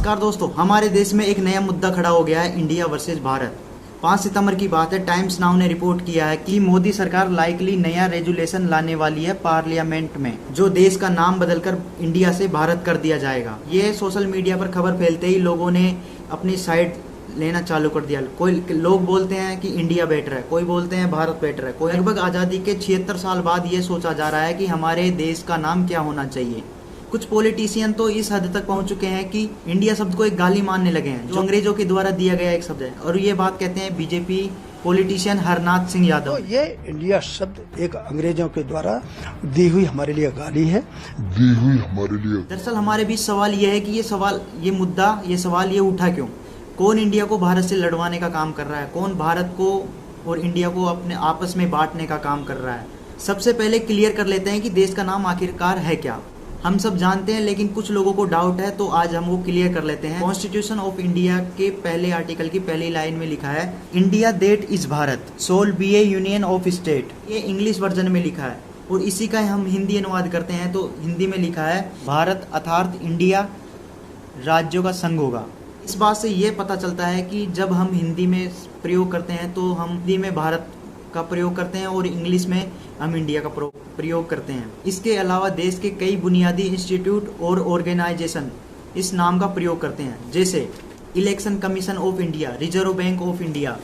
नमस्कार दोस्तों, हमारे देश में एक नया मुद्दा खड़ा हो गया है, इंडिया वर्सेस भारत। 5 सितंबर की बात है। टाइम्स नाउ ने रिपोर्ट किया है कि मोदी सरकार लाइकली नया रेजुलेशन लाने वाली है पार्लियामेंट में, जो देश का नाम बदलकर इंडिया से भारत कर दिया जाएगा। ये सोशल मीडिया पर खबर फैलते ही लोगों ने अपनी साइड लेना चालू कर दिया। कोई लोग बोलते हैं कि इंडिया बेटर है, कोई बोलते हैं भारत बेटर है। कोई लगभग आज़ादी के 76 साल बाद ये सोचा जा रहा है कि हमारे देश का नाम क्या होना चाहिए। कुछ पॉलिटिशियन तो इस हद तक पहुंच चुके हैं कि इंडिया शब्द को एक गाली मानने लगे हैं, जो अंग्रेजों के द्वारा दिया गया एक शब्द है। और ये बात कहते हैं बीजेपी पॉलिटिशियन हरनाथ सिंह यादव। तो ये इंडिया शब्द एक अंग्रेजों के द्वारा दी हुई हमारे लिए गाली है, दरअसल हमारे बीच सवाल ये है कि ये सवाल ये उठा क्यों? कौन इंडिया को भारत से लड़वाने का काम कर रहा है? कौन भारत को और इंडिया को अपने आपस में बांटने का काम कर रहा है? सबसे पहले क्लियर कर लेते हैं कि देश का नाम आखिरकार है क्या। हम सब जानते हैं, लेकिन कुछ लोगों को डाउट है, तो आज हम वो क्लियर कर लेते हैं। कॉन्स्टिट्यूशन ऑफ इंडिया के पहले आर्टिकल की पहली लाइन में लिखा है, India that is Bharat shall be a union of state. ये इंग्लिश वर्जन में लिखा है और इसी का हम हिंदी अनुवाद करते हैं तो हिंदी में लिखा है, भारत अर्थात इंडिया राज्यों का संघ होगा। इस बात से ये पता चलता है कि जब हम हिंदी में प्रयोग करते हैं तो हम हिंदी में भारत का प्रयोग करते हैं और इंग्लिश में हम इंडिया का प्रयोग करते हैं। इसके अलावा देश के कई बुनियादी इंस्टीट्यूट और ऑर्गेनाइजेशन इस नाम का प्रयोग करते हैं, जैसे election commission of India, reserve bank of India,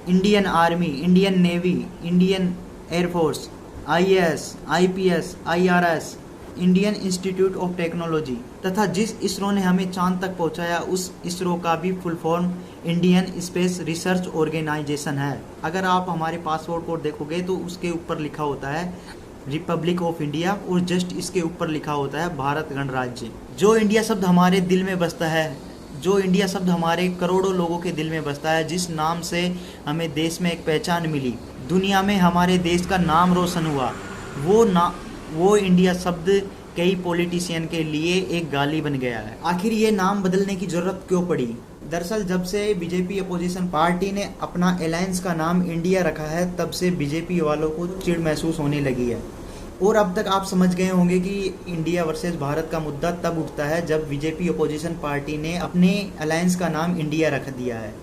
Indian army, Indian navy, Indian air force, IAS, IPS, IRS, Indian institute of technology. तथा जिस इसरो ने हमें चांद तक पहुंचाया, उस इसरो का भी full form Indian space research organisation है। अगर आप हमारे पासपोर्ट को देखोगे तो उसके ऊपर लिखा होता है रिपब्लिक ऑफ इंडिया और जस्ट इसके ऊपर लिखा होता है भारत गणराज्य। जो इंडिया शब्द हमारे दिल में बसता है, जो इंडिया शब्द हमारे करोड़ों लोगों के दिल में बसता है, जिस नाम से हमें देश में एक पहचान मिली, दुनिया में हमारे देश का नाम रोशन हुआ, वो इंडिया शब्द कई पॉलिटिशियन के लिए एक गाली बन गया है। आखिर ये नाम बदलने की जरूरत क्यों पड़ी? दरअसल जब से बीजेपी अपोजिशन पार्टी ने अपना अलायंस का नाम इंडिया रखा है, तब से बीजेपी वालों को चिढ़ महसूस होने लगी है। और अब तक आप समझ गए होंगे कि इंडिया वर्सेस भारत का मुद्दा तब उठता है जब बीजेपी अपोजिशन पार्टी ने अपने अलायंस का नाम इंडिया रख दिया है।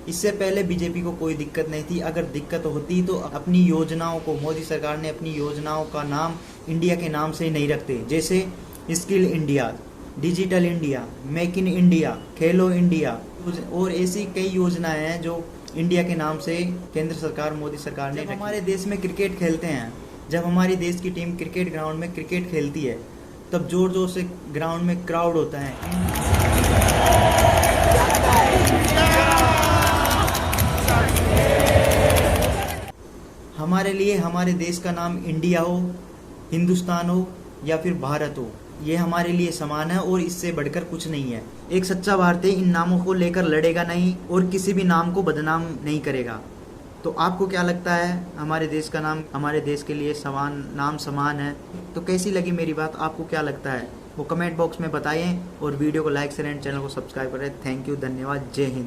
इससे पहले बीजेपी को कोई दिक्कत नहीं थी। अगर दिक्कत होती तो अपनी योजनाओं को, मोदी सरकार ने अपनी योजनाओं का नाम इंडिया के नाम से नहीं रखते, जैसे skill India, digital India, make in India, Khelo India और ऐसी कई योजनाएं हैं जो इंडिया के नाम से केंद्र सरकार, मोदी सरकार ने। हमारे देश में क्रिकेट खेलते हैं, जब हमारी देश की टीम क्रिकेट ग्राउंड में क्रिकेट खेलती है, तब जोर जोर से ग्राउंड में क्राउड होता है। हमारे लिए हमारे देश का नाम इंडिया हो, हिंदुस्तान हो या फिर भारत हो, ये हमारे लिए समान है और इससे बढ़कर कुछ नहीं है। एक सच्चा भारतीय इन नामों को लेकर लड़ेगा नहीं और किसी भी नाम को बदनाम नहीं करेगा। तो आपको क्या लगता है, हमारे देश का नाम हमारे देश के लिए समान है? तो कैसी लगी मेरी बात, आपको क्या लगता है वो कमेंट बॉक्स में बताइए और वीडियो को लाइक शेयर एंड चैनल को सब्सक्राइब करें। थैंक यू, धन्यवाद, जय हिंद।